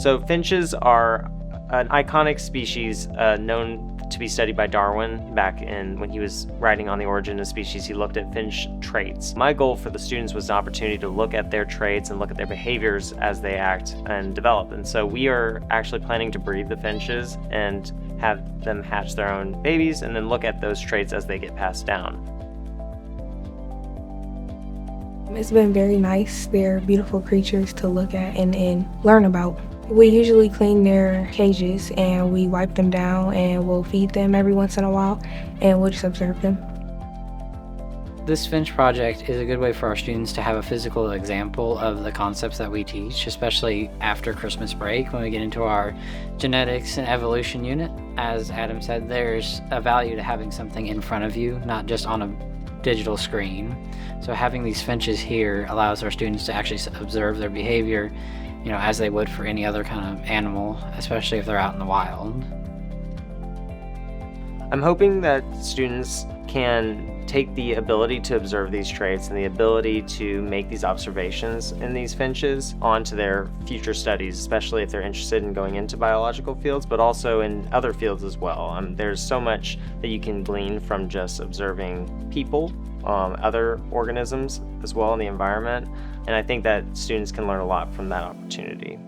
So finches are an iconic species known to be studied by Darwin back when he was writing on the origin of species. He looked at finch traits. My goal for the students was an opportunity to look at their traits and look at their behaviors as they act and develop. And so we are actually planning to breed the finches and have them hatch their own babies and then look at those traits as they get passed down. It's been very nice. They're beautiful creatures to look at and learn about. We usually clean their cages and we wipe them down and we'll feed them every once in a while and we'll just observe them. This finch project is a good way for our students to have a physical example of the concepts that we teach, especially after Christmas break when we get into our genetics and evolution unit. As Adam said, there's a value to having something in front of you, not just on a digital screen. So having these finches here allows our students to actually observe their behavior, as they would for any other kind of animal, especially if they're out in the wild. I'm hoping that students can take the ability to observe these traits and the ability to make these observations in these finches onto their future studies, especially if they're interested in going into biological fields, but also in other fields as well. There's so much that you can glean from just observing people, other organisms as well in the environment, and I think that students can learn a lot from that opportunity.